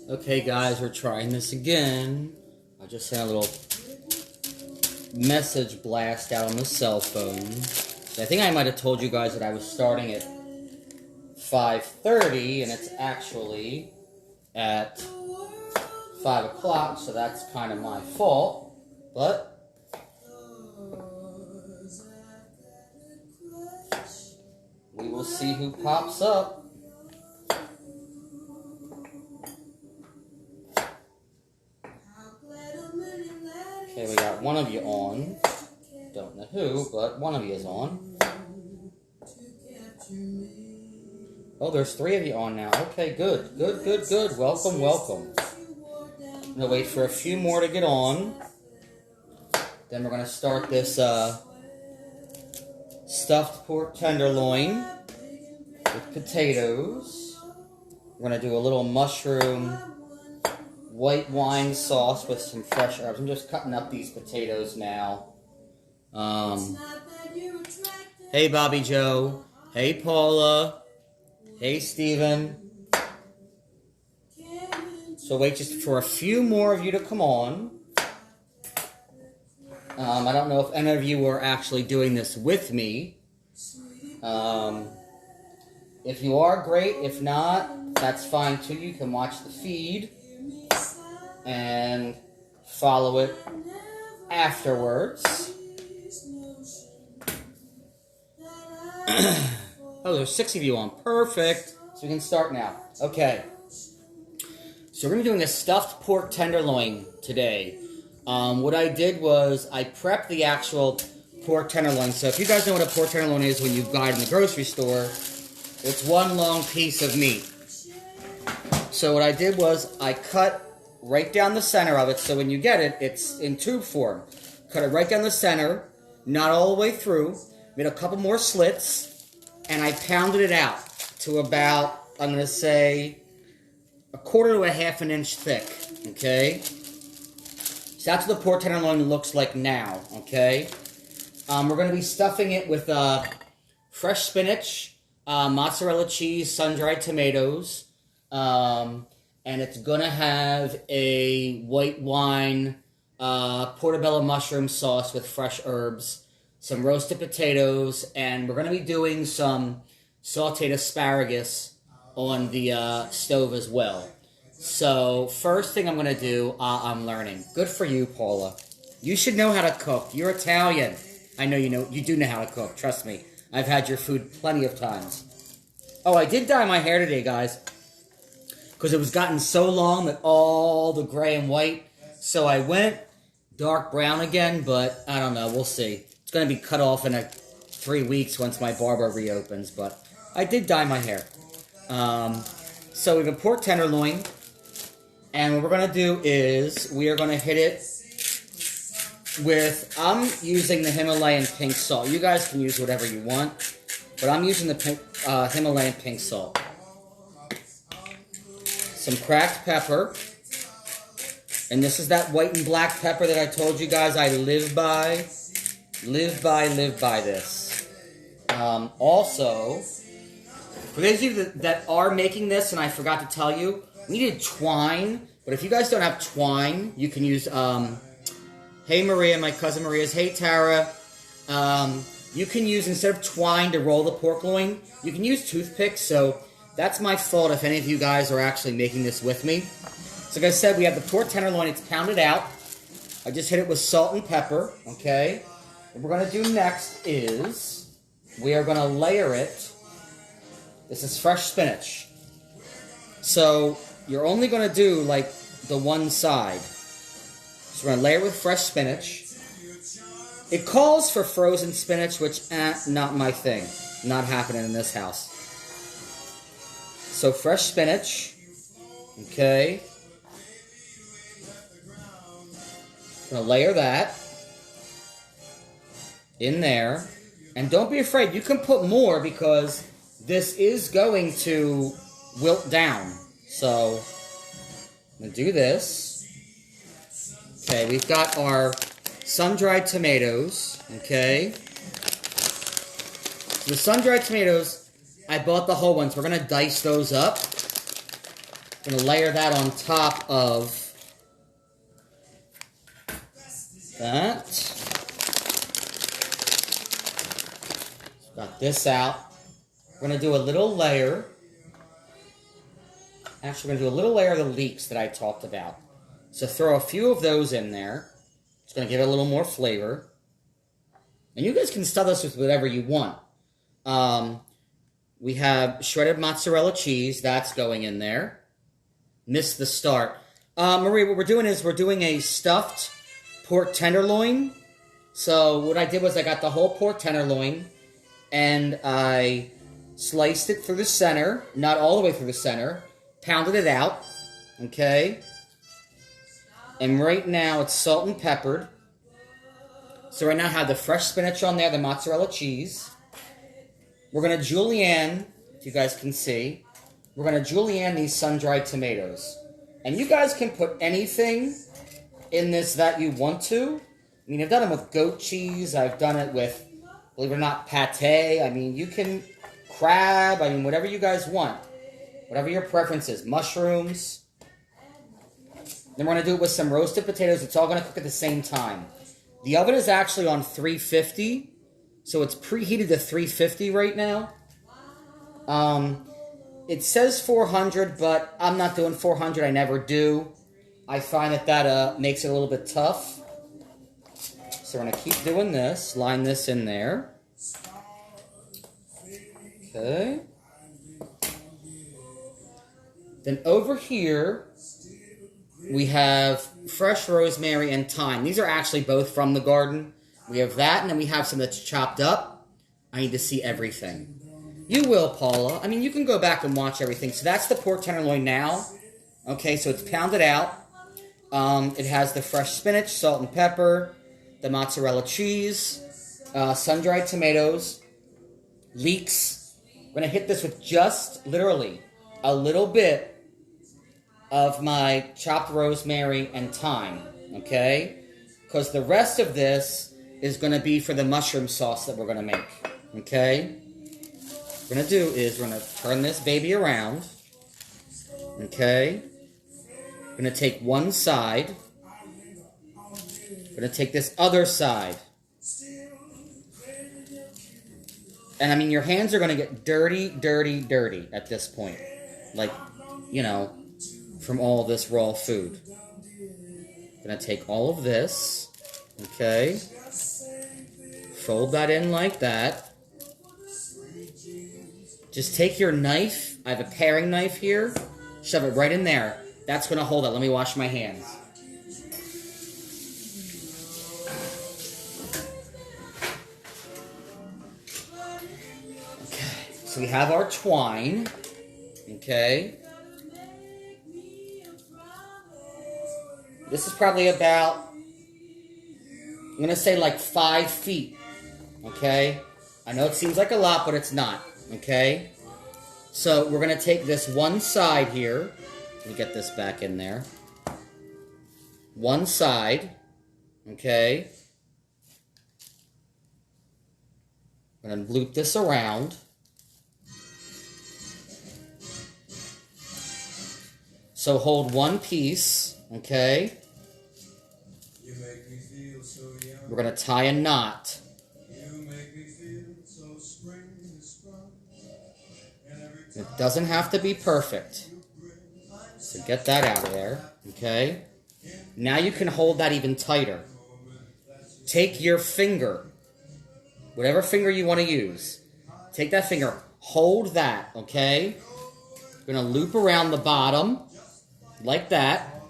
Okay, guys, we're trying this again. I just sent a little message blast out on the cell phone. I think I might have told you guys that I was starting at 5:30, and it's actually at 5 o'clock, so that's kind of my fault. But we will see who pops up. Okay, we got one of you on. Don't know who, but one of you is on. Oh, there's three of you on now. Okay, good. Welcome. I'm gonna wait for a few more to get on. Then we're gonna start this stuffed pork tenderloin with potatoes. We're gonna do a little mushroom white wine sauce with some fresh herbs. I'm just cutting up these potatoes now. Hey, Bobby Joe. Hey, Paula. Hey, Steven. So wait just for a few more of you to come on. I don't know if any of you are actually doing this with me. If you are, great. If not, that's fine too. You can watch the feed and follow it afterwards. Oh, there's 6 of you on. Perfect. So we can start now. Okay. So we're going to be doing a stuffed pork tenderloin today. What I did was I prepped the actual pork tenderloin. So if you guys know what a pork tenderloin is when you buy it in the grocery store, it's one long piece of meat. So what I did was I cut right down the center of it. So when you get it, it's in tube form. Cut it right down the center, not all the way through. Made a couple more slits. And I pounded it out to about, I'm going to say, 1/4 to 1/2 inch thick, okay? So that's what the pork tenderloin looks like now, okay? We're going to be stuffing it with fresh spinach, mozzarella cheese, sun-dried tomatoes, and it's going to have a white wine portobello mushroom sauce with fresh herbs, some roasted potatoes, and we're going to be doing some sauteed asparagus on the stove as well. So, first thing I'm going to do, I'm learning. Good for you, Paula. You should know how to cook. You're Italian. I know you do know how to cook, trust me. I've had your food plenty of times. Oh, I did dye my hair today, guys, because it was gotten so long that all the gray and white, so I went dark brown again, but I don't know, we'll see. It's going to be cut off in 3 weeks once my barber reopens, but I did dye my hair. So we have a pork tenderloin, and what we're going to do is we are going to hit it with, I'm using the Himalayan pink salt. You guys can use whatever you want, but I'm using the Himalayan pink salt. Some cracked pepper, and this is that white and black pepper that I told you guys I live by. Live by this. Also, for those of you that are making this, and I forgot to tell you, we needed twine, but if you guys don't have twine, you can use, hey Maria, my cousin Maria's, hey Tara, you can use, instead of twine to roll the pork loin, you can use toothpicks, so that's my fault if any of you guys are actually making this with me. So like I said, we have the pork tenderloin, it's pounded out. I just hit it with salt and pepper, okay? What we're going to do next is we are going to layer it. This is fresh spinach. So you're only going to do like the one side. So we're going to layer it with fresh spinach. It calls for frozen spinach, which, not my thing. Not happening in this house. So fresh spinach. Okay. I'm going to layer that in there. And don't be afraid. You can put more because this is going to wilt down. So, I'm going to do this. Okay, we've got our sun-dried tomatoes. Okay. So the sun-dried tomatoes, I bought the whole ones. We're going to dice those up. I'm going to layer that on top of that. Got this out. We're going to do a little layer. Actually, we're going to do a little layer of the leeks that I talked about. So throw a few of those in there. It's going to give it a little more flavor. And you guys can stuff this with whatever you want. We have shredded mozzarella cheese. That's going in there. Missed the start. Marie, what we're doing is we're doing a stuffed pork tenderloin. So what I did was I got the whole pork tenderloin and I sliced it through the center, not all the way through the center, pounded it out, okay? And right now it's salt and peppered. So right now I have the fresh spinach on there, the mozzarella cheese. We're going to julienne, if you guys can see, we're going to julienne these sun-dried tomatoes. And you guys can put anything in this that you want to. I mean, I've done it with goat cheese. I've done it with, believe it or not, pate. I mean, you can crab. I mean, whatever you guys want. Whatever your preference is. Mushrooms. Then we're going to do it with some roasted potatoes. It's all going to cook at the same time. The oven is actually on 350. So it's preheated to 350 right now. It says 400, but I'm not doing 400. I never do. I find that makes it a little bit tough. So we're going to keep doing this. Line this in there. Okay. Then over here, we have fresh rosemary and thyme. These are actually both from the garden. We have that, and then we have some that's chopped up. I need to see everything. You will, Paula. I mean, you can go back and watch everything. So that's the pork tenderloin now. Okay, so it's pounded out. It has the fresh spinach, salt and pepper, the mozzarella cheese, sun-dried tomatoes, leeks. We're going to hit this with just, literally, a little bit of my chopped rosemary and thyme. Okay? Because the rest of this is going to be for the mushroom sauce that we're going to make. Okay? What we're going to do is we're going to turn this baby around. Okay? We're going to take one side. We're going to take this other side. And I mean, your hands are going to get dirty, dirty, dirty at this point. Like, you know, from all this raw food. I'm going to take all of this. Okay? Fold that in like that. Just take your knife. I have a paring knife here. Shove it right in there. That's going to hold it. Let me wash my hands. Okay. So we have our twine. Okay. This is probably about, I'm going to say like 5 feet. Okay? I know it seems like a lot, but it's not. Okay? So we're going to take this one side here. Let me get this back in there. One side. Okay? I'm going to loop this around. So hold one piece. Okay? We're going to tie a knot. It doesn't have to be perfect. So get that out of there. Okay? Now you can hold that even tighter. Take your finger. Whatever finger you want to use. Take that finger. Hold that. Okay? You're going to loop around the bottom. Like that.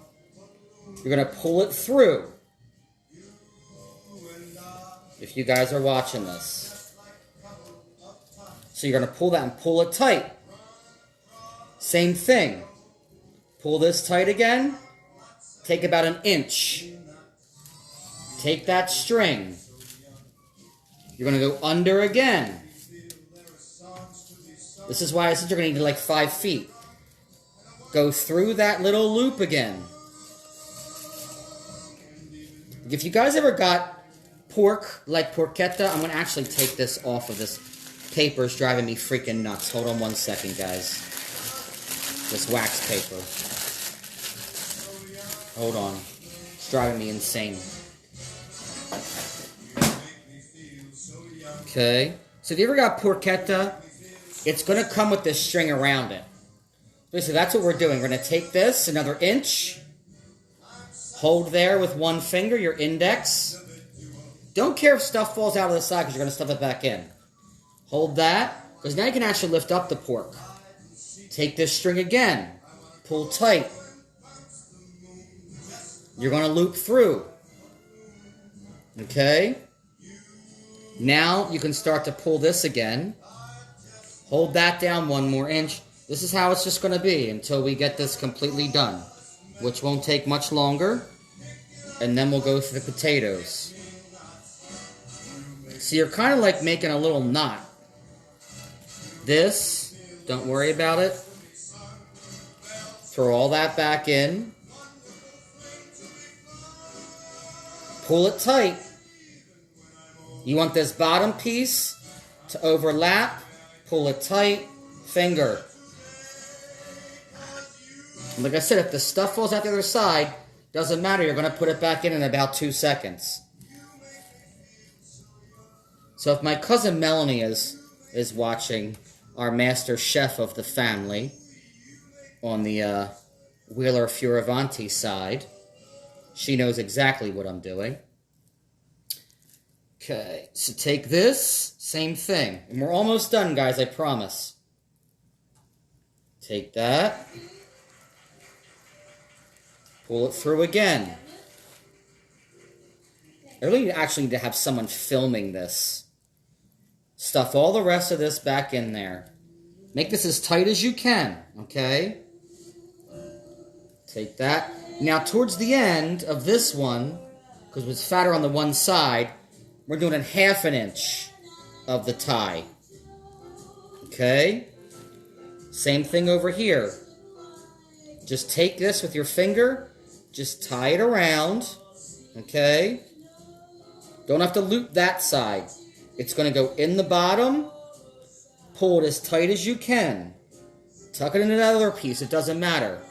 You're going to pull it through. If you guys are watching this. So you're going to pull that and pull it tight. Same thing. Pull this tight again. Take about an inch. Take that string. You're going to go under again. This is why I said you're going to need like 5 feet. Go through that little loop again. If you guys ever got pork, like porchetta, I'm going to actually take this off of this paper. It's driving me freaking nuts. Hold on one second, guys. This wax paper. Hold on. It's driving me insane. Okay. So if you ever got porchetta, it's going to come with this string around it. So that's what we're doing. We're going to take this another inch. Hold there with one finger, your index. Don't care if stuff falls out of the side because you're going to stuff it back in. Hold that, because now you can actually lift up the pork. Take this string again. Pull tight. You're going to loop through. Okay? Now you can start to pull this again. Hold that down one more inch. This is how it's just going to be until we get this completely done, which won't take much longer. And then we'll go for the potatoes. So you're kind of like making a little knot. This, don't worry about it. Throw all that back in. Pull it tight. You want this bottom piece to overlap. Pull it tight. Finger. Like I said, if the stuff falls out the other side, doesn't matter. You're going to put it back in about 2 seconds. So if my cousin Melanie is watching, our master chef of the family, on the Wheeler Fioravanti side, she knows exactly what I'm doing. Okay, so take this, same thing. And we're almost done, guys, I promise. Take that. Pull it through again. I really actually need to have someone filming this. Stuff all the rest of this back in there. Make this as tight as you can, okay? Take that. Now, towards the end of this one, because it's fatter on the one side, we're doing 1/2 inch of the tie. Okay? Same thing over here. Just take this with your finger, just tie it around, okay? Don't have to loop that side. It's going to go in the bottom, pull it as tight as you can. Tuck it into that other piece, it doesn't matter.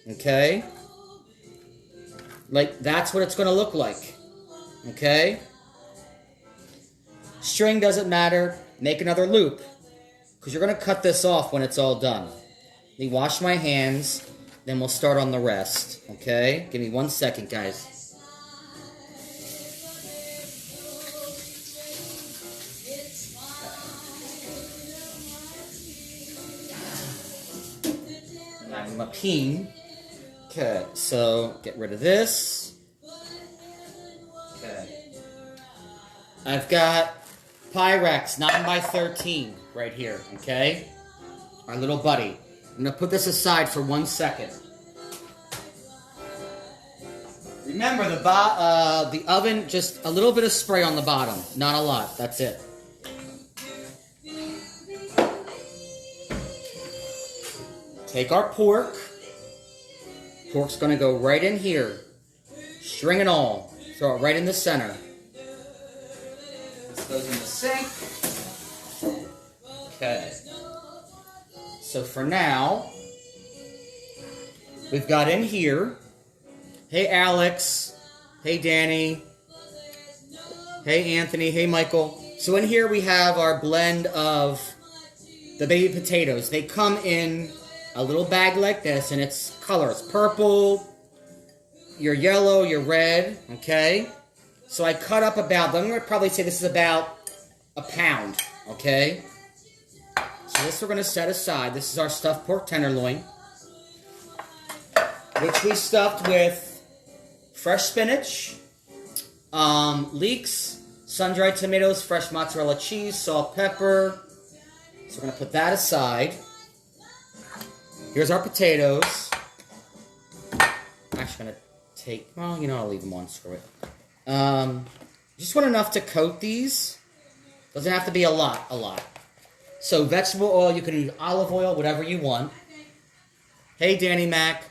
Okay? Like, that's what it's going to look like. Okay? String doesn't matter. Make another loop. Because you're going to cut this off when it's all done. Let me wash my hands, then we'll start on the rest. Okay? Give me 1 second, guys. I'm a peen. Okay, so get rid of this. Okay. I've got Pyrex 9x13 right here, okay? Our little buddy. I'm going to put this aside for 1 second. Remember, the oven, just a little bit of spray on the bottom. Not a lot. That's it. Take our pork. Pork's going to go right in here. String and all. Throw it right in the center. This goes in the sink. Okay. So for now, we've got in here. Hey, Alex. Hey, Danny. Hey, Anthony. Hey, Michael. So in here we have our blend of the baby potatoes. They come in a little bag like this, and it's colors. Purple, your yellow, your red, okay? So I cut up about, I'm going to probably say this is about a pound, okay? So this we're going to set aside. This is our stuffed pork tenderloin, which we stuffed with fresh spinach, leeks, sun-dried tomatoes, fresh mozzarella cheese, salt, pepper. So we're going to put that aside. Here's our potatoes. I'm actually going to take, well, you know, I'll leave them on, screw it. Just want enough to coat these. Doesn't have to be a lot. So vegetable oil, you can use olive oil, whatever you want. Hey, Danny Mac.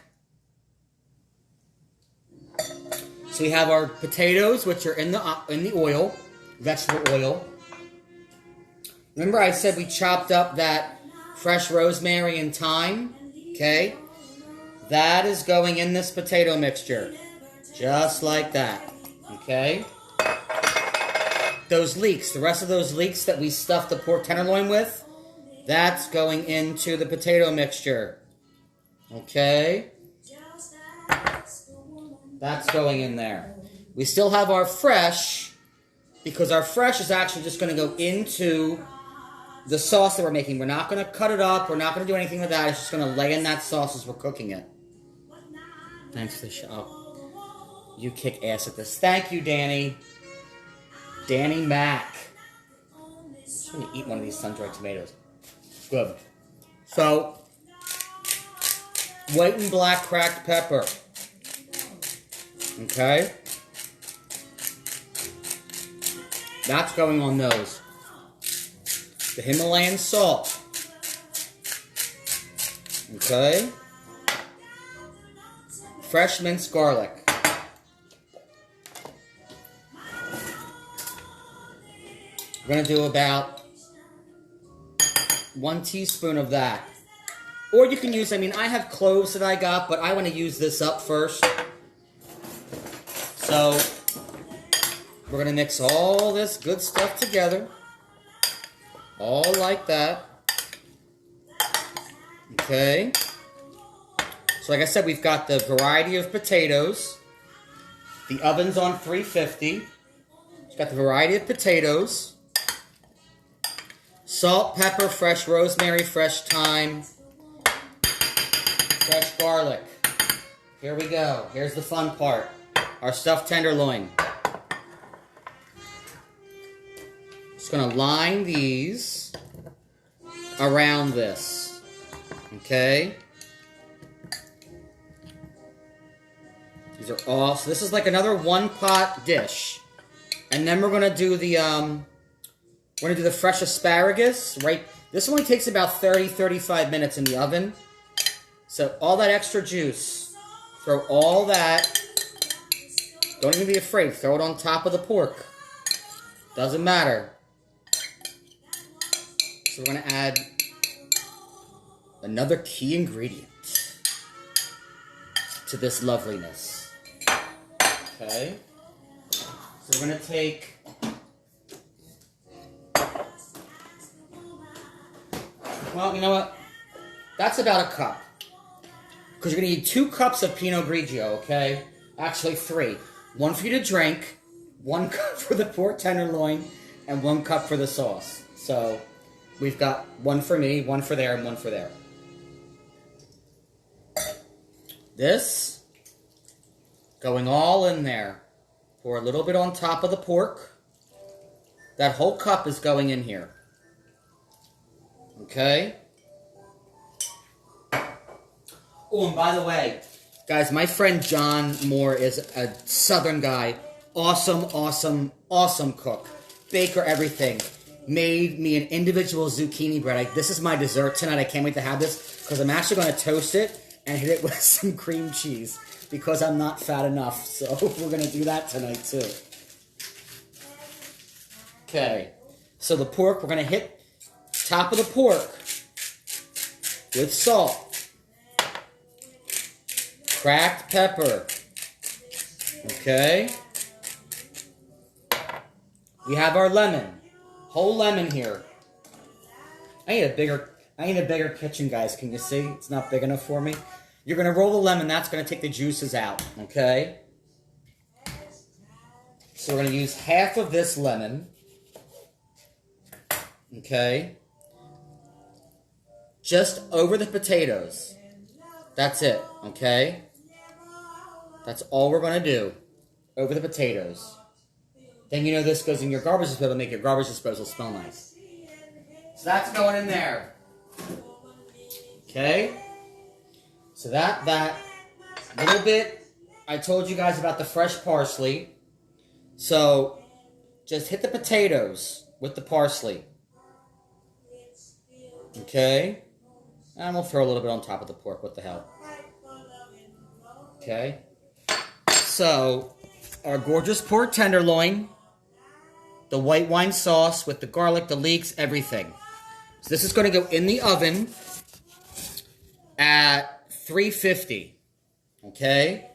So we have our potatoes, which are in the oil, vegetable oil. Remember I said we chopped up that fresh rosemary and thyme? Okay? That is going in this potato mixture. Just like that. Okay? Those leeks, the rest of those leeks that we stuffed the pork tenderloin with, that's going into the potato mixture. Okay? That's going in there. We still have our fresh, because our fresh is actually just going to go into the sauce that we're making. We're not going to cut it up. We're not going to do anything with that. It's just going to lay in that sauce as we're cooking it. Thanks for the show. You kick ass at this. Thank you, Danny. Danny Mac. I'm just going to eat one of these sun-dried tomatoes. Good. So, white and black cracked pepper. Okay? That's going on those. The Himalayan salt. Okay? Fresh minced garlic. We're going to do about 1 teaspoon of that. Or you can use, I mean, I have cloves that I got, but I want to use this up first. So, we're going to mix all this good stuff together. All like that. Okay. So like I said, we've got the variety of potatoes. The oven's on 350. It's got the variety of potatoes. Salt, pepper, fresh rosemary, fresh thyme, fresh garlic. Here we go. Here's the fun part. Our stuffed tenderloin. Just going to line these around this. Okay? These are all... So this is like another one-pot dish. And then we're going to do the... we're going to do the fresh asparagus, right? This only takes about 30-35 minutes in the oven. So all that extra juice, throw all that. Don't even be afraid. Throw it on top of the pork. Doesn't matter. So we're going to add another key ingredient to this loveliness. Okay. So we're going to take... Well, you know what? That's about a cup. Because you're going to need 2 cups of Pinot Grigio, okay? Actually, 3. 1 for you to drink, 1 cup for the pork tenderloin, and 1 cup for the sauce. So, we've got 1 for me, 1 for there, and 1 for there. This, going all in there. Pour a little bit on top of the pork. That whole cup is going in here. Okay? Oh, and by the way, guys, my friend John Moore is a southern guy. Awesome, awesome, awesome cook. Baker, everything. Made me an individual zucchini bread. This is my dessert tonight. I can't wait to have this because I'm actually going to toast it and hit it with some cream cheese because I'm not fat enough. So we're going to do that tonight too. Okay. So the pork, we're going to hit top of the pork with salt. Cracked pepper. Okay. We have our lemon. Whole lemon here. I need a bigger kitchen, guys. Can you see? It's not big enough for me. You're going to roll the lemon. That's going to take the juices out. Okay? So we're going to use half of this lemon. Okay? Just over the potatoes. That's it. Okay? That's all we're going to do. Over the potatoes. Then you know this goes in your garbage disposal to make your garbage disposal smell nice. So that's going in there. Okay? So that little bit, I told you guys about the fresh parsley. So just hit the potatoes with the parsley. Okay? And we'll throw a little bit on top of the pork. What the hell? Okay? So, our gorgeous pork tenderloin, the white wine sauce with the garlic, the leeks, everything. So this is going to go in the oven at 350. Okay?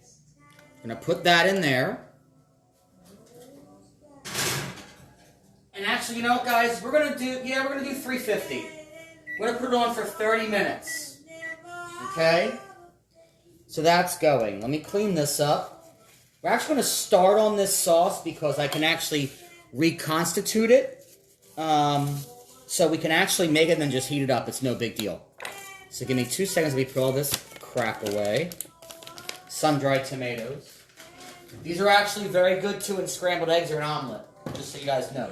I'm going to put that in there. And actually, you know what, guys? We're going to do 350. We're going to put it on for 30 minutes. Okay? So that's going. Let me clean this up. We're actually going to start on this sauce because I can actually reconstitute it. So we can actually make it and then just heat it up. It's no big deal. So give me 2 seconds to put all this crap away. Sun-dried tomatoes. These are actually very good too in scrambled eggs or an omelet. Just so you guys know.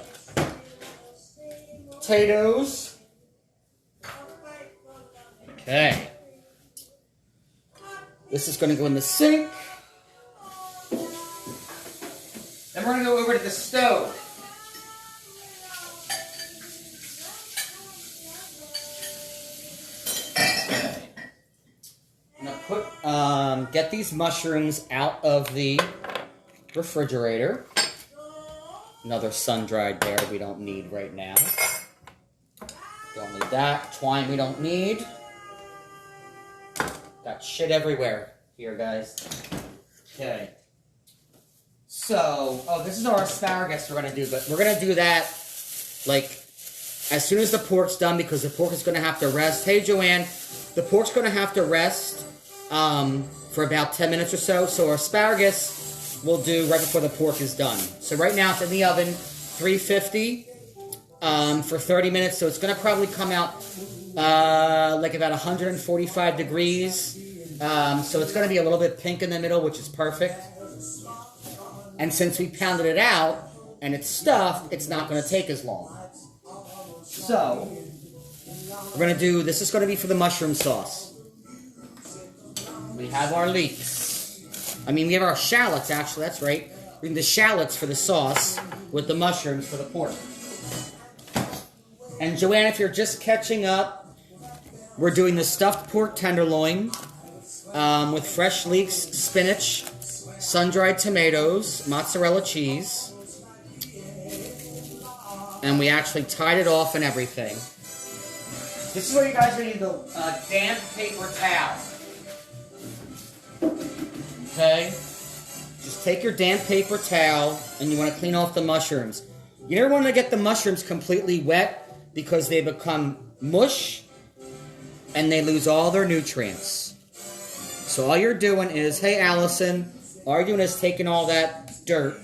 Potatoes. Okay. This is going to go in the sink. Then we're going to go over to the stove. I'm going to get these mushrooms out of the refrigerator. Another sun-dried bear we don't need right now. Don't need that. Twine we don't need. Got shit everywhere here, guys. Okay. So, this is our asparagus we're going to do, but we're going to do that, like, as soon as the pork's done, because the pork is going to have to rest. Hey, Joanne, the pork's going to have to rest for about 10 minutes or so, so our asparagus we'll do right before the pork is done. So right now it's in the oven, 350 for 30 minutes, so it's going to probably come out like about 145 degrees. So it's going to be a little bit pink in the middle, which is perfect. And since we pounded it out and it's stuffed, it's not going to take as long. So we're going to do, this is going to be for the mushroom sauce. We have our leeks. I mean, we have our shallots, actually, that's right. We're doing the shallots for the sauce with the mushrooms for the pork. And Joanne, if you're just catching up, we're doing the stuffed pork tenderloin with fresh leeks, spinach, sun-dried tomatoes, mozzarella cheese. And we actually tied it off and everything. This is where you guys need the damp paper towel. Okay? Just take your damp paper towel and you want to clean off the mushrooms. You never want to get the mushrooms completely wet because they become mush and they lose all their nutrients. So all you're doing is, hey Allison, all you're doing is taking all that dirt.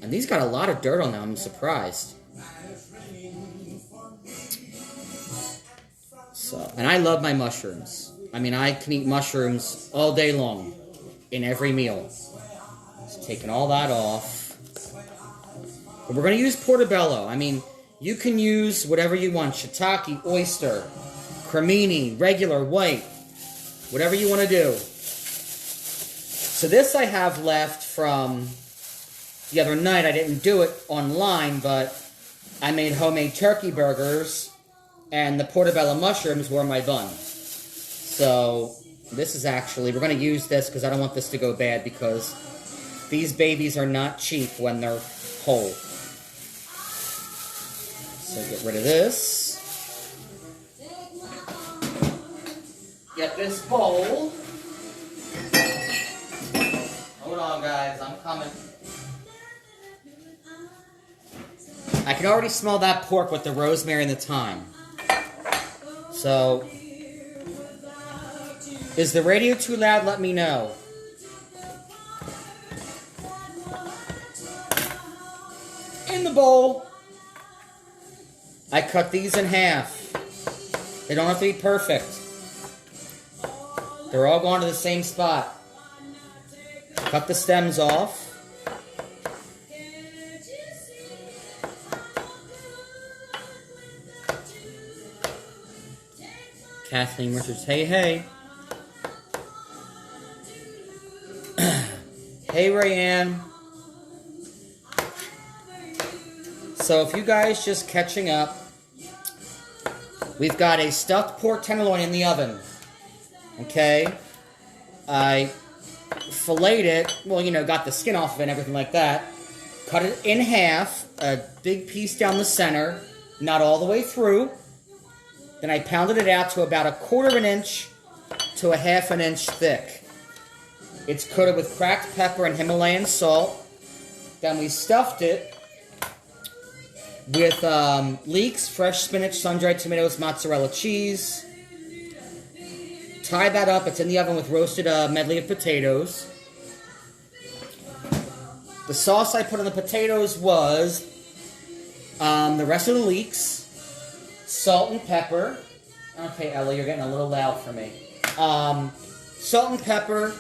And these got a lot of dirt on them, I'm surprised. So, and I love my mushrooms. I mean, I can eat mushrooms all day long in every meal. Just taking all that off. But we're going to use portobello. I mean, you can use whatever you want. Shiitake, oyster, cremini, regular, white. Whatever you want to do. So this I have left from the other night. I didn't do it online, but I made homemade turkey burgers, and the portobello mushrooms were my bun. So this is actually, we're going to use this because I don't want this to go bad because these babies are not cheap when they're whole. So get rid of this. Get this bowl. Hold on, guys. I'm coming. I can already smell that pork with the rosemary and the thyme. So, is the radio too loud? Let me know. In the bowl. I cut these in half. They don't have to be perfect. They're all going to the same spot. Cut the stems off. Kathleen Richards, hey, hey. Hey, Rayanne. So if you guys just catching up, we've got a stuffed pork tenderloin in the oven. Okay? I filleted it, well, you know, got the skin off of it and everything like that. Cut it in half, a big piece down the center, not all the way through. Then I pounded it out to about 1/4 inch to a 1/2 inch thick. It's coated with cracked pepper and Himalayan salt. Then we stuffed it with leeks, fresh spinach, sun-dried tomatoes, mozzarella cheese. Tie that up. It's in the oven with roasted medley of potatoes. The sauce I put on the potatoes was the rest of the leeks, salt and pepper. Okay, Ella, you're getting a little loud for me. Salt and pepper,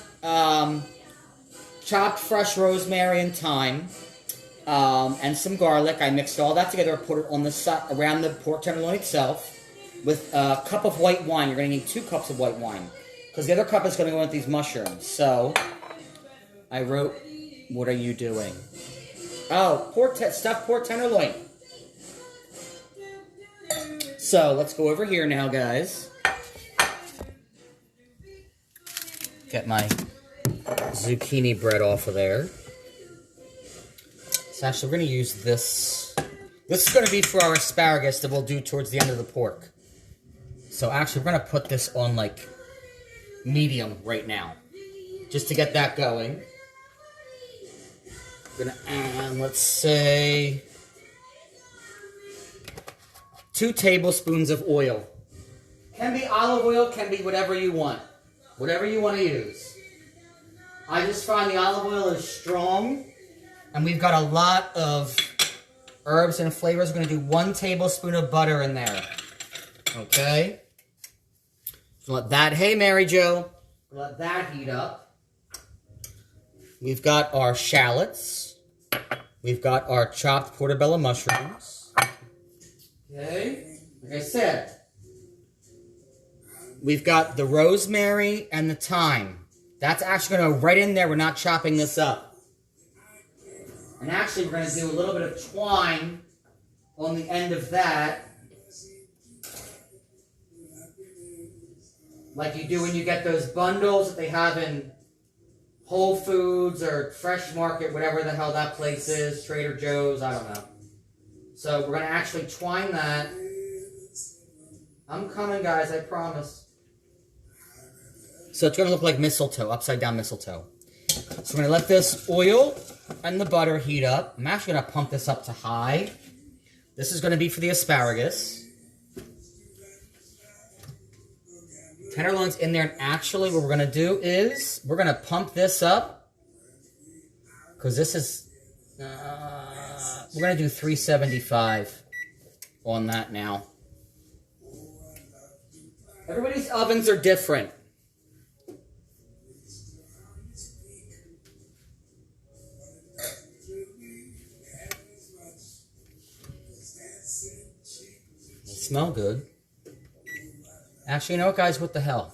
chopped fresh rosemary and thyme, and some garlic. I mixed all that together, put it on the side, around the pork tenderloin itself, with a cup of white wine. You're going to need 2 cups of white wine, because the other cup is going to go with these mushrooms. So, I wrote, what are you doing? Oh, stuffed pork tenderloin. So, let's go over here now, guys. Get my zucchini bread off of there. So actually, we're going to use this. This is going to be for our asparagus that we'll do towards the end of the pork. So actually, we're going to put this on, like, medium right now. Just to get that going. We're going to add, let's say, 2 tablespoons of oil. Can be olive oil, can be whatever you want. Whatever you want to use. I just find the olive oil is strong. And we've got a lot of herbs and flavors. We're going to do 1 tablespoon of butter in there. Okay? So let that, hey Mary Jo, let that heat up. We've got our shallots. We've got our chopped portobello mushrooms. Okay? Like I said, we've got the rosemary and the thyme. That's actually going to go right in there. We're not chopping this up. And actually, we're going to do a little bit of twine on the end of that. Like you do when you get those bundles that they have in Whole Foods or Fresh Market, whatever the hell that place is, Trader Joe's, I don't know. So we're going to actually twine that. I'm coming, guys, I promise. So it's going to look like mistletoe, upside down mistletoe. So we're going to let this oil and the butter heat up. I'm actually going to pump this up to high. This is going to be for the asparagus. Tenderloin's in there, and actually what we're going to do is we're going to pump this up because this is, we're going to do 375 on that now. Everybody's ovens are different. They smell good. Actually, you know what, guys? What the hell?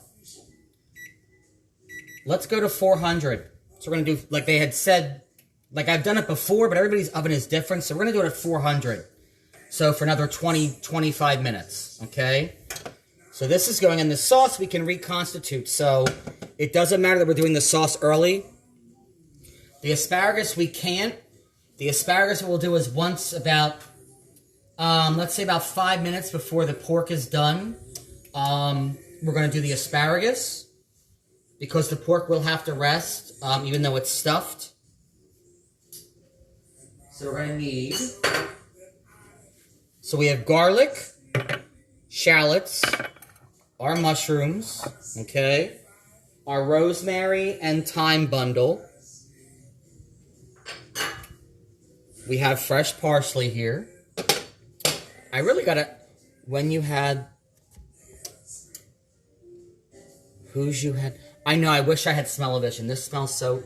Let's go to 400. So we're going to do, like they had said, like I've done it before, but everybody's oven is different. So we're going to do it at 400. So for another 20, 25 minutes, okay? So this is going in the sauce we can reconstitute. So it doesn't matter that we're doing the sauce early. The asparagus we can't. The asparagus we'll do is once about, let's say about 5 minutes before the pork is done. We're going to do the asparagus because the pork will have to rest, even though it's stuffed. So we're going to need, so we have garlic, shallots, our mushrooms, okay, our rosemary and thyme bundle. We have fresh parsley here. I really got to, when you had, whose you had? I know, I wish I had smell-o-vision. This smells so...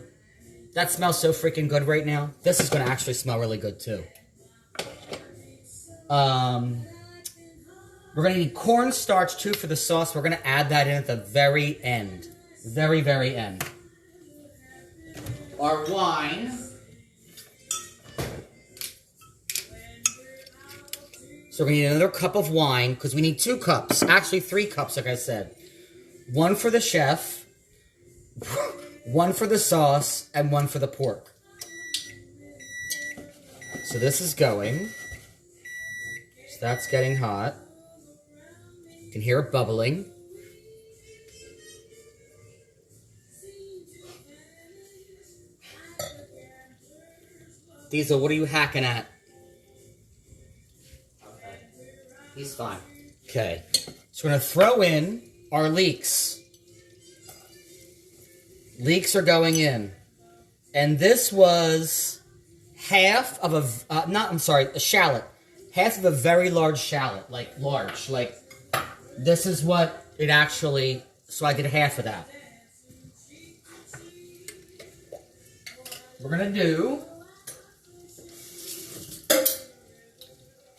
That smells so freaking good right now. This is going to actually smell really good, too. We're going to need cornstarch, too, for the sauce. We're going to add that in at the very end. Very, very end. Our wine. So we're going to need another cup of wine, because we need 2 cups. Actually, 3 cups, like I said. 1 for the chef, 1 for the sauce, and 1 for the pork. So this is going. So that's getting hot. You can hear it bubbling. Diesel, what are you hacking at? Okay. He's fine. Okay. So we're going to throw in our leeks. Leeks are going in. And this was half of a shallot. Half of a very large shallot. Like, large. Like, this is what it actually... So I did half of that. We're going to do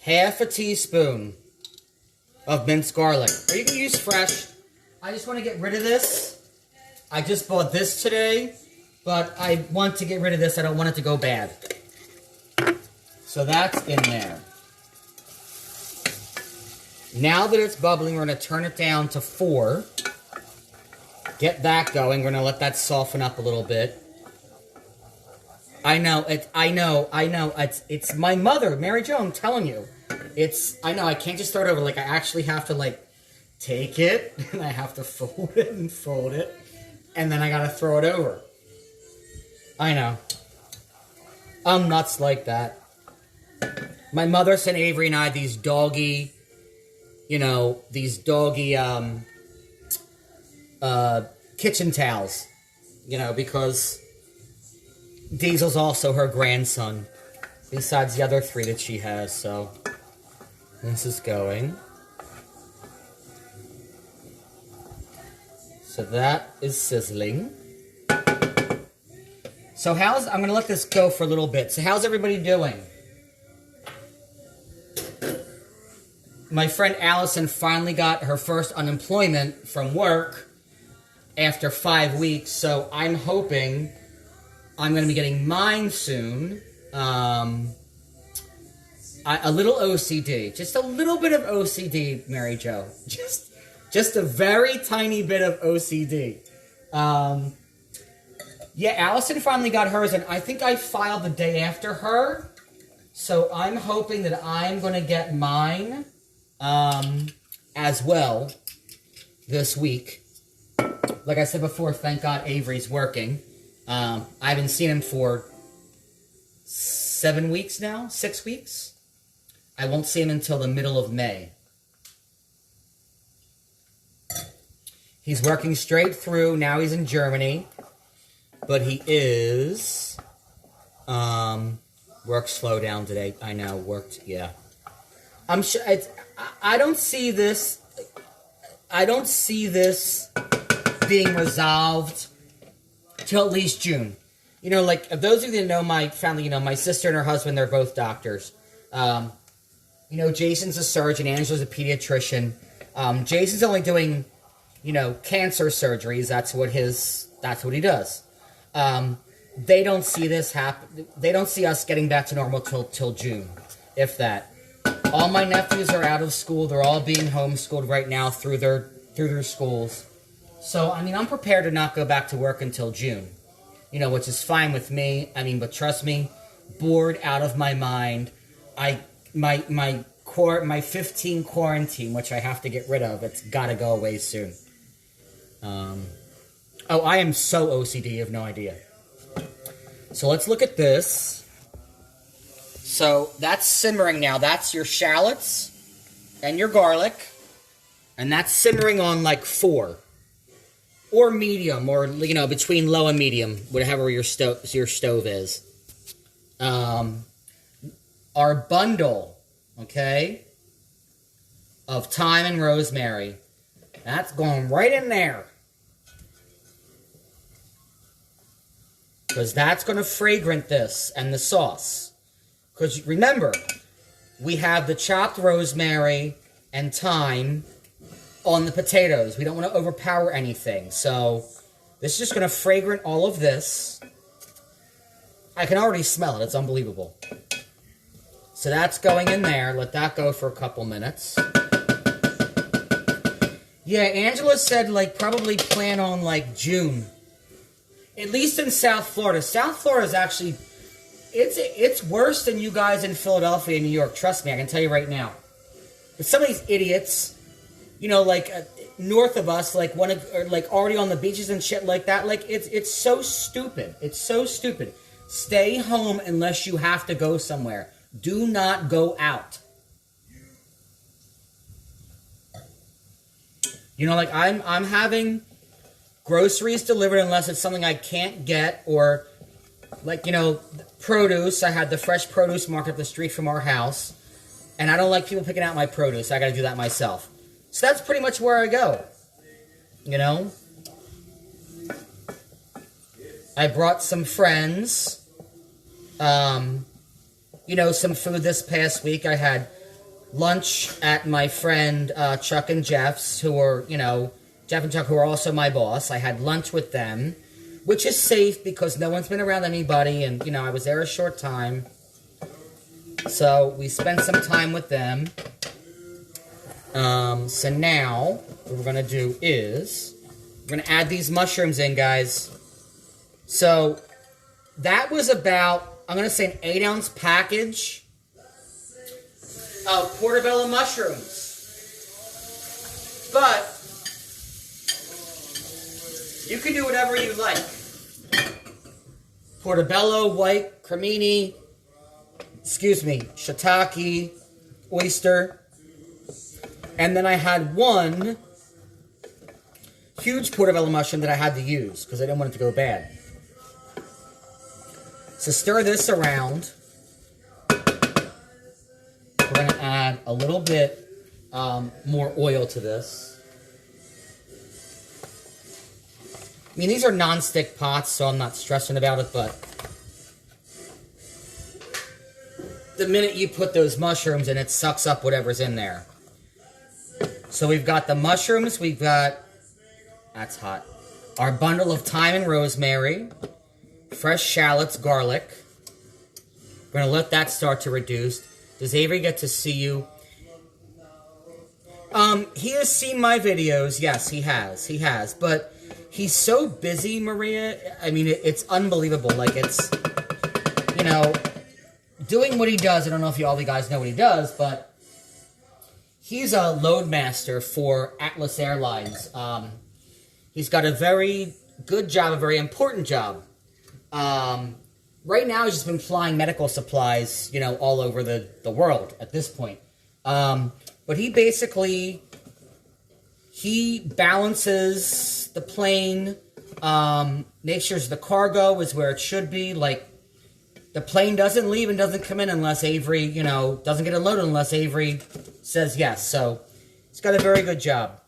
half a teaspoon of minced garlic. Or you can use fresh. I just want to get rid of this. I just bought this today, but I want to get rid of this. I don't want it to go bad. So that's in there. Now that it's bubbling, we're going to turn it down to 4. Get that going. We're going to let that soften up a little bit. I know. It's my mother, Mary Jo, I'm telling you. I know, I can't just start over. Like, I actually have to, like, take it, and I have to fold it and fold it, and then I gotta throw it over. I know. I'm nuts like that. My mother sent Avery and I these doggy, kitchen towels, because Diesel's also her grandson, besides the other 3 that she has, so this is going. So that is sizzling. So I'm going to let this go for a little bit. So how's everybody doing? My friend Allison finally got her first unemployment from work after 5 weeks, so I'm hoping I'm going to be getting mine soon. A little OCD. Just a little bit of OCD, Mary Jo. Just a very tiny bit of OCD. Yeah, Allison finally got hers, and I think I filed the day after her. So I'm hoping that I'm going to get mine as well this week. Like I said before, thank God Avery's working. I haven't seen him for 7 weeks now, 6 weeks. I won't see him until the middle of May. He's working straight through. Now he's in Germany. But he is... work slow down today. I know, worked, yeah. I'm sure... I don't see this... I don't see this being resolved till at least June. Like, those of you that know my family, my sister and her husband, they're both doctors. Jason's a surgeon, Angela's a pediatrician. Jason's only doing, cancer surgeries. That's what he does. They don't see this happen. They don't see us getting back to normal till June, if that. All my nephews are out of school. They're all being homeschooled right now through their schools. So, I'm prepared to not go back to work until June. Which is fine with me. But trust me, bored out of my mind. My 15 quarantine, which I have to get rid of, it's got to go away soon. I am so OCD, you have no idea. So let's look at this. So that's simmering now. That's your shallots and your garlic. And that's simmering on like 4. Or medium, or, between low and medium, whatever your stove is. Our bundle, okay, of thyme and rosemary. That's going right in there. Because that's going to fragrant this and the sauce. Because remember, we have the chopped rosemary and thyme on the potatoes. We don't want to overpower anything. So this is just going to fragrant all of this. I can already smell it. It's unbelievable. So that's going in there. Let that go for a couple minutes. Yeah, Angela said, probably plan on, June. At least in South Florida. South Florida is actually... It's worse than you guys in Philadelphia and New York. Trust me, I can tell you right now. But some of these idiots, north of us, already on the beaches and shit like that, it's so stupid. It's so stupid. Stay home unless you have to go somewhere. Do not go out. You know, like I'm having groceries delivered unless it's something I can't get, or like, you know, produce. I had the fresh produce market up the street from our house, and I don't like people picking out my produce. I got to do that myself. So that's pretty much where I go. You know, I brought some friends. You know, some food this past week. I had lunch at my friend Chuck and Jeff's, who are, you know, Jeff and Chuck, who are also my boss. I had lunch with them, which is safe because no one's been around anybody, and, you know, I was there a short time. So we spent some time with them. So now, what we're going to do is, we're going to add these mushrooms in, guys. So, that was about, I'm going to say, an 8-ounce package of portobello mushrooms. But you can do whatever you like. Portobello, white, cremini, shiitake, oyster. And then I had one huge portobello mushroom that I had to use because I didn't want it to go bad. So stir this around. We're going to add a little bit more oil to this. I mean, these are non-stick pots, so I'm not stressing about it, but the minute you put those mushrooms in, it sucks up whatever's in there. So we've got the mushrooms, we've got, that's hot, our bundle of thyme and rosemary, fresh shallots, garlic. We're going to let that start to reduce. Does Avery get to see you? He has seen my videos. Yes, he has. But he's so busy, Maria. I mean, it's unbelievable. Like, it's, you know, doing what he does. I don't know if all you guys know what he does, but he's a load master for Atlas Airlines. He's got a very good job, a very important job. Right now, he's just been flying medical supplies, you know, all over the world at this point. But he basically, he balances the plane, makes sure the cargo is where it should be. Like, the plane doesn't leave and doesn't come in unless Avery, you know, doesn't get unloaded unless Avery says yes. So, he's got a very good job.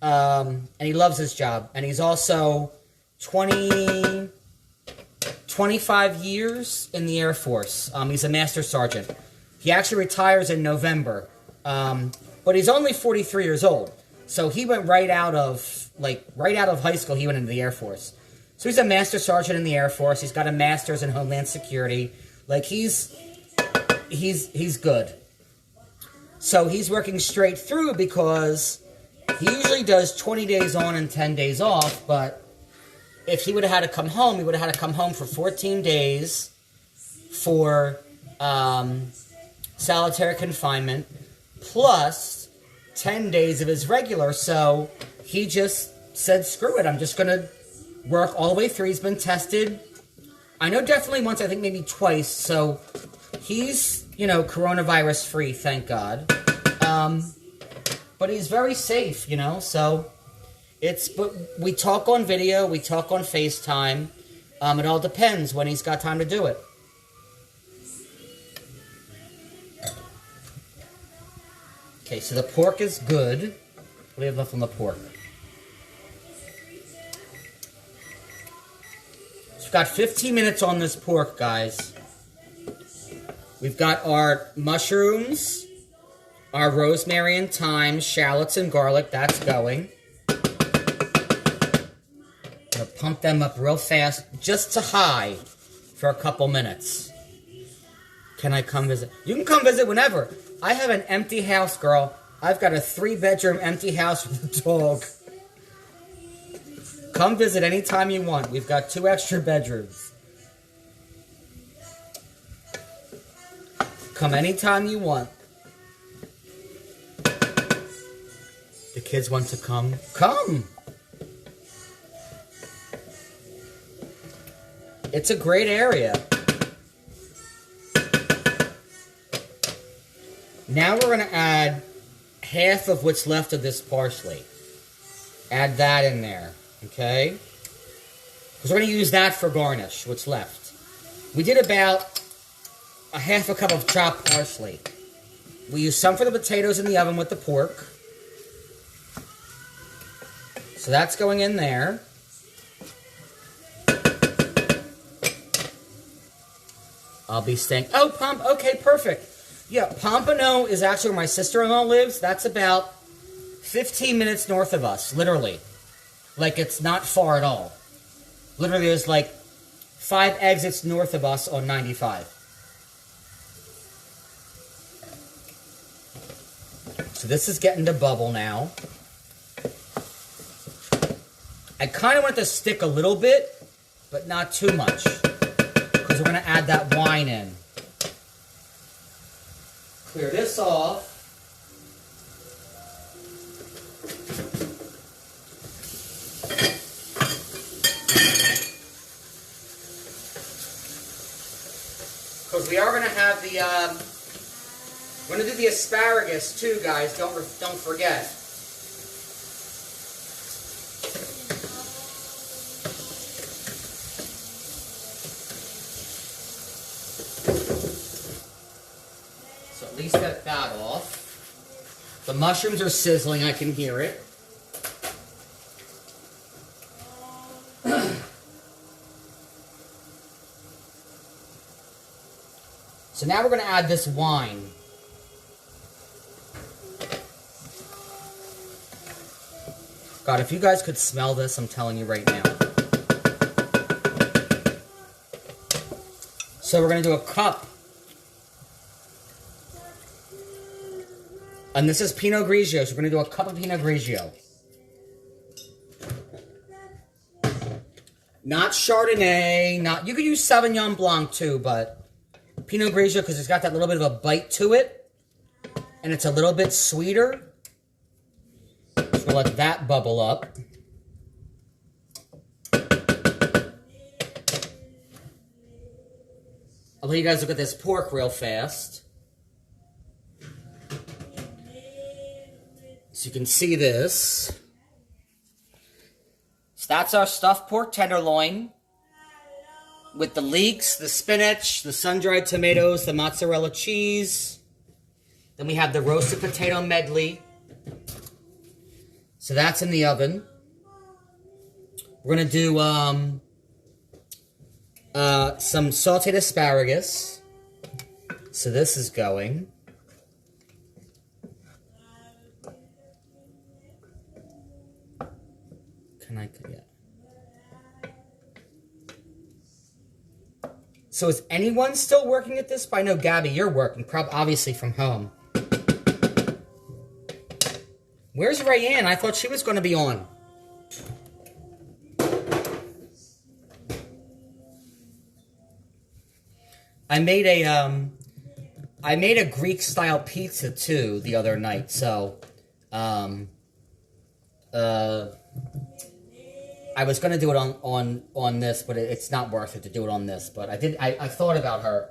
And he loves his job. And he's also 25 years in the Air Force. He's a Master Sergeant. He actually retires in November. But he's only 43 years old. So he went right out of high school, he went into the Air Force. So he's a Master Sergeant in the Air Force. He's got a Master's in Homeland Security. Like, he's good. So he's working straight through because he usually does 20 days on and 10 days off, but if he would have had to come home, he would have had to come home for 14 days for solitary confinement, plus 10 days of his regular. So he just said, screw it, I'm just going to work all the way through. He's been tested, I know definitely once, I think maybe twice. So he's, you know, coronavirus free, thank God. But he's very safe, you know, so but we talk on video, we talk on FaceTime. It all depends when he's got time to do it. Okay, so the pork is good. What do we have left on the pork? So we've got 15 minutes on this pork, guys. We've got our mushrooms, our rosemary and thyme, shallots and garlic. That's going. Gonna pump them up real fast, just to high, for a couple minutes. Can I come visit? You can come visit whenever. I have an empty house, girl. I've got a 3-bedroom empty house with a dog. Come visit anytime you want. We've got 2 extra bedrooms. Come anytime you want. The kids want to come. Come! It's a great area. Now we're going to add half of what's left of this parsley. Add that in there, okay? Because we're going to use that for garnish, what's left. We did about a half a cup of chopped parsley. We used some for the potatoes in the oven with the pork. So that's going in there. I'll be staying... Oh, okay, perfect. Yeah, Pompano is actually where my sister-in-law lives. That's about 15 minutes north of us, literally. Like, it's not far at all. Literally, there's like 5 exits north of us on 95. So this is getting to bubble now. I kind of want it to stick a little bit, but not too much. Because we're going to add that wine in. Clear this off. Because we are going to have the, we're going to do the asparagus too, guys. Don't forget. So at least get that off. The mushrooms are sizzling. I can hear it. So now we're going to add this wine. God, if you guys could smell this, I'm telling you right now. So we're going to do a cup. And this is Pinot Grigio, so we're going to do a cup of Pinot Grigio. Not Chardonnay, not... You could use Sauvignon Blanc too, but... Pinot Grigio, because it's got that little bit of a bite to it. And it's a little bit sweeter. So we'll let that bubble up. I'll let you guys look at this pork real fast. So you can see this. So that's our stuffed pork tenderloin. With the leeks, the spinach, the sun-dried tomatoes, the mozzarella cheese. Then we have the roasted potato medley. So that's in the oven. We're going to do some sauteed asparagus. So this is going. Yeah. So is anyone still working at this? I know, Gabby, you're working, obviously from home. Where's Rayanne? I thought she was going to be on. I made a Greek-style pizza, too, the other night, so, I was going to do it on this, but it's not worth it to do it on this. But I thought about her.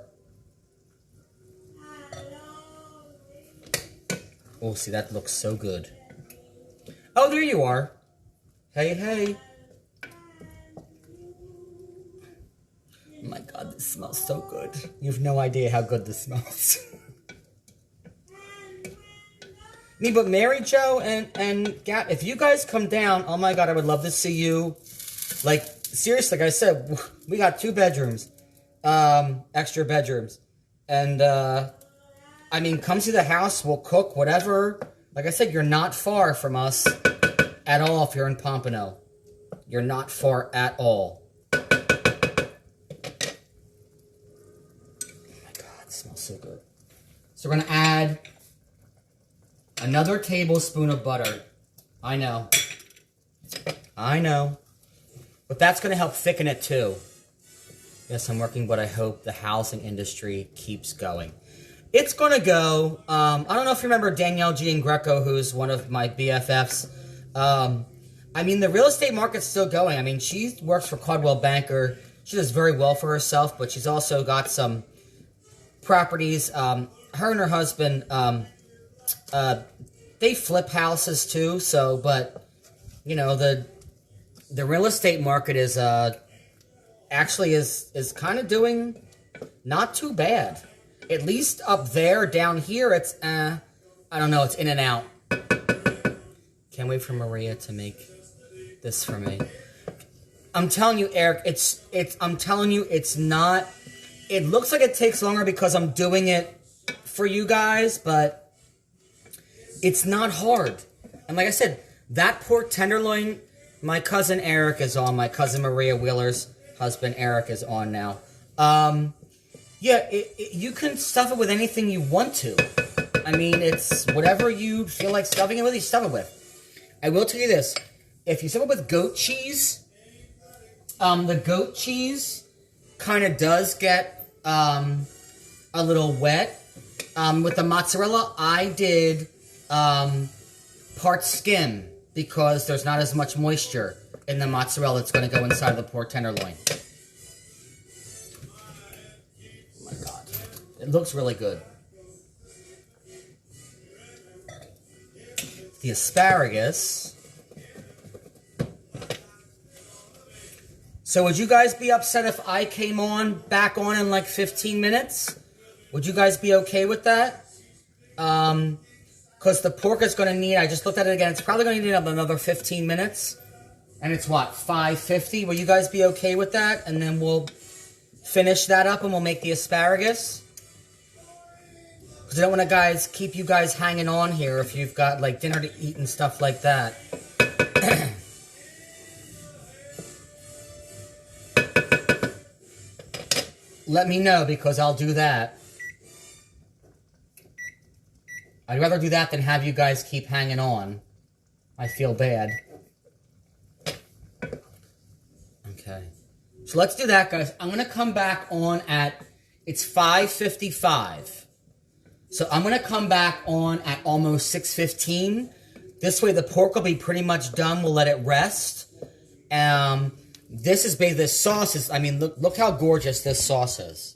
Oh, see, that looks so good. Oh, there you are. Hey, hey. Oh my God, this smells so good. You have no idea how good this smells. But Mary Jo and Gab, if you guys come down, oh my God, I would love to see you. Like, seriously, like I said, we got 2 bedrooms, extra bedrooms. And, I mean, come see the house, we'll cook, whatever. Like I said, you're not far from us at all if you're in Pompano. You're not far at all. Oh my God, it smells so good. So we're going to add another tablespoon of butter. I know. I know. But that's going to help thicken it too. Yes, I'm working, but I hope the housing industry keeps going. It's going to go. I don't know if you remember Danielle G. Greco, who's one of my BFFs. I mean, the real estate market's still going. I mean, she works for Coldwell Banker. She does very well for herself, but she's also got some properties. Her and her husband they flip houses too. So, but you know, the real estate market is actually is kind of doing not too bad. At least up there. Down here, it's I don't know. It's in and out. Can't wait for Maria to make this for me. I'm telling you, Eric, I'm telling you, it's not, it looks like it takes longer because I'm doing it for you guys, but it's not hard. And like I said, that pork tenderloin, my cousin Eric is on, my cousin Maria Wheeler's husband Eric is on now. Yeah, you can stuff it with anything you want to. I mean, it's whatever you feel like stuffing it with, you stuff it with. I will tell you this, if you stuff it with goat cheese, the goat cheese kind of does get a little wet. With the mozzarella, I did part skim because there's not as much moisture in the mozzarella that's going to go inside of the pork tenderloin. Oh my God. It looks really good. The asparagus. So would you guys be upset if I came back on in like 15 minutes? Would you guys be okay with that? Because the pork is going to need, I just looked at it again, it's probably going to need another 15 minutes. And it's what, 5:50? Will you guys be okay with that? And then we'll finish that up and we'll make the asparagus. Because I don't want to keep you guys hanging on here if you've got like dinner to eat and stuff like that. Let me know because I'll do that. I'd rather do that than have you guys keep hanging on. I feel bad. Okay. So let's do that, guys. I'm going to come back on it's 5:55. So I'm going to come back on at almost 6:15. This way the pork will be pretty much done. We'll let it rest. This is basically, the sauce is, I mean, look how gorgeous this sauce is.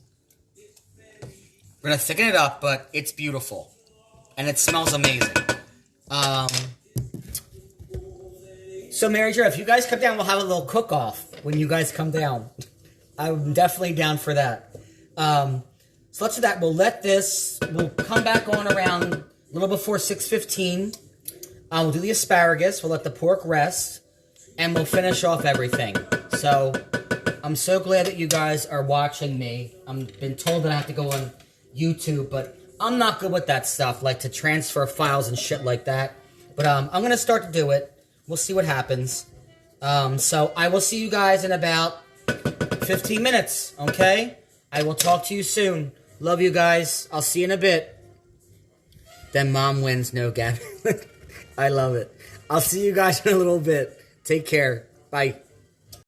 We're going to thicken it up, but it's beautiful. And it smells amazing. So, Mary Jo, if you guys come down, we'll have a little cook-off when you guys come down. I'm definitely down for that. So let's do that. We'll come back on around a little before 6:15. We'll do the asparagus. We'll let the pork rest. And we'll finish off everything. So, I'm so glad that you guys are watching me. I've been told that I have to go on YouTube, but I'm not good with that stuff, like to transfer files and shit like that. But I'm going to start to do it. We'll see what happens. So, I will see you guys in about 15 minutes, okay? I will talk to you soon. Love you guys. I'll see you in a bit. Then Mom wins, no Gavin. I love it. I'll see you guys in a little bit. Take care. Bye.